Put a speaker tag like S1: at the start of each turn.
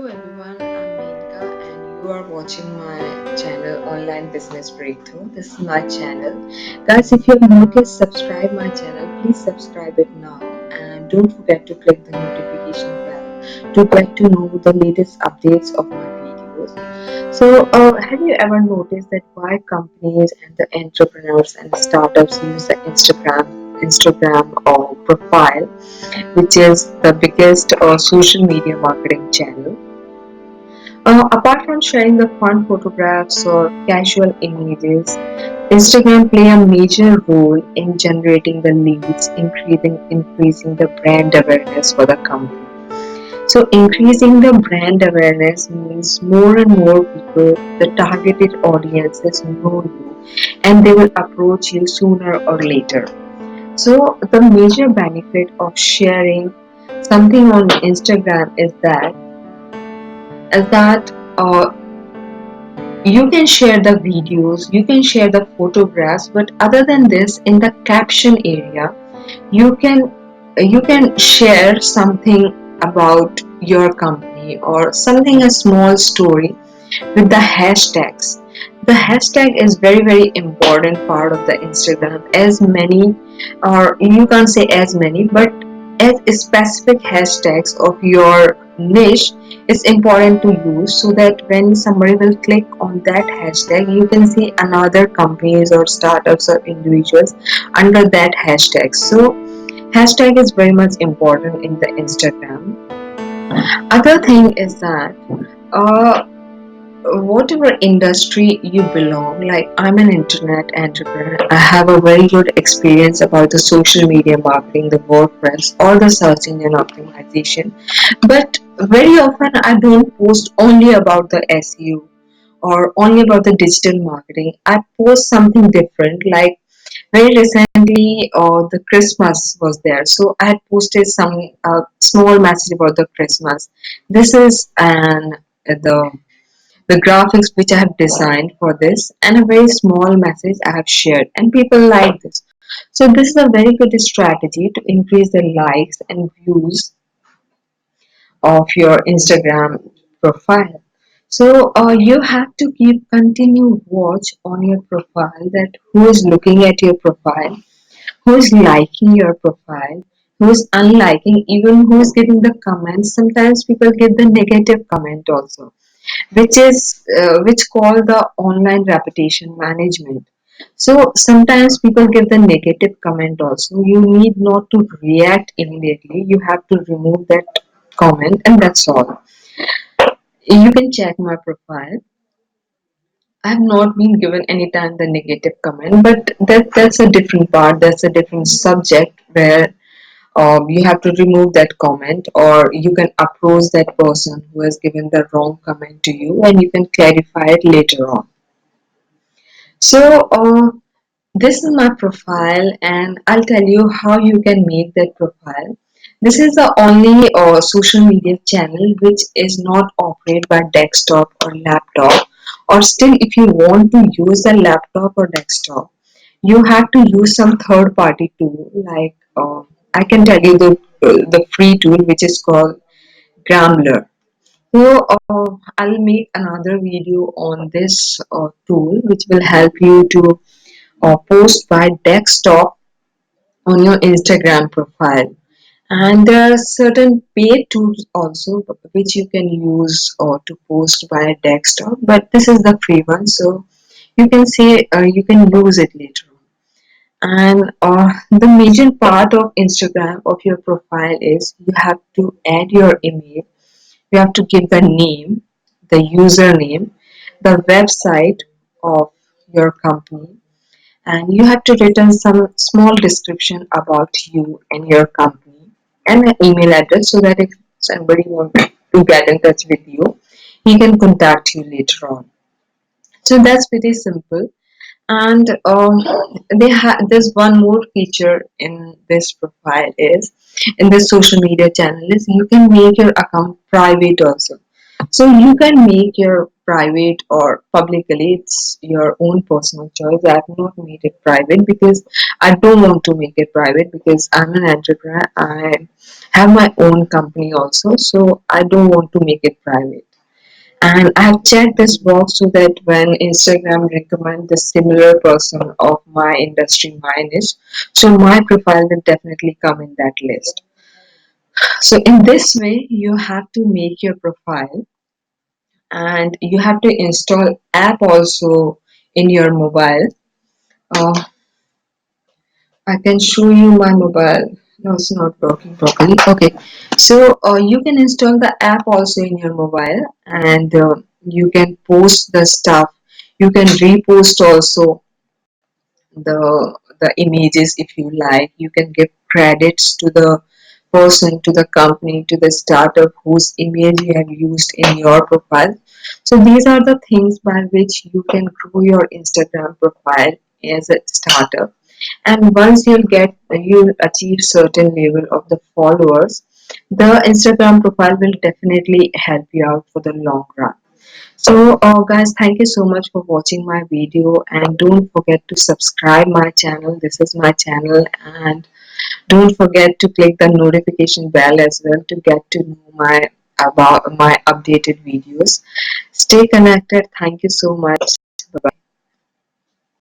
S1: Hello everyone, I'm Menka and you are watching my channel Online Business Breakthrough. This is my channel. Guys, if you're new, please subscribe my channel. Please subscribe it now and don't forget to click the notification bell to get to know the latest updates of my videos. Have you ever noticed that why companies and the entrepreneurs and startups use the Instagram or profile, which is the biggest social media marketing channel? Apart from sharing the fun photographs or casual images, Instagram play a major role in generating the leads, increasing the brand awareness for the company. So increasing the brand awareness means more and more people, the targeted audiences know you and they will approach you sooner or later. So the major benefit of sharing something on Instagram is that you can share the videos, you can share the photographs, but other than this, in the caption area, you can share something about your company or something, a small story with the hashtags. The hashtag is very important part of the Instagram, as many, or you can't say as many, but as specific hashtags of your niche is important to use, so that when somebody will click on that hashtag, you can see another companies or startups or individuals under that hashtag. So hashtag is very much important in the Instagram. Other thing is that uh, whatever industry you belong, like I'm an internet entrepreneur, I have a very good experience about the social media marketing, the WordPress or the search engine optimization, but very often I don't post only about the SEO or only about the digital marketing. I post something different, like very recently the Christmas was there, so I had posted some small message about the Christmas. This is an the graphics which I have designed for this, and a very small message I have shared, and people like this. So this is a very good strategy to increase the likes and views of your Instagram profile. So you have to keep continue watch on your profile, that who is looking at your profile, who is liking your profile, who is unliking, even who is giving the comments. Sometimes people give the negative comment also, which call the online reputation management. So sometimes people give the negative comment also. You need not to react immediately. You have to remove that comment, and that's all. You can check my profile. I have not been given any time the negative comment, but that's a different part. That's a different subject where you have to remove that comment, or you can approach that person who has given the wrong comment to you, and you can clarify it later on. So this is my profile, and I'll tell you how you can make that profile. This is the only social media channel which is not operated by desktop or laptop, or still if you want to use a laptop or desktop, you have to use some third party tool, like I can tell you the free tool which is called Gramblr. So I'll make another video on this tool which will help you to post by desktop on your Instagram profile. And there are certain paid tools also which you can use to post by desktop, but this is the free one, so you can say you can use it later on. And the major part of Instagram of your profile is you have to add your email, you have to give the name, the username, the website of your company, and you have to return some small description about you and your company, and an email address, so that if somebody wants to get in touch with you, he can contact you later on. So that's pretty simple. And there's one more feature in this profile, is in this social media channel, is you can make your account private also. So you can make your private or publicly, it's your own personal choice. I have not made it private because I don't want to make it private because I'm an entrepreneur. I have my own company also, so I don't want to make it private. And I have checked this box so that when Instagram recommend the similar person of my industry, my niche, so my profile will definitely come in that list. So in this way, you have to make your profile and you have to install app also in your mobile. Uh, I can show you my mobile. No, it's not working properly. Okay, so you can install the app also in your mobile, and you can post the stuff. You can repost also the images if you like. You can give credits to the person, to the company, to the startup whose image you have used in your profile. So these are the things by which you can grow your Instagram profile as a startup. And once you'll achieve certain level of the followers, the Instagram profile will definitely help you out for the long run. So, guys, thank you so much for watching my video, and don't forget to subscribe my channel. This is my channel, and don't forget to click the notification bell as well to get to know my about my updated videos. Stay connected. Thank you so much.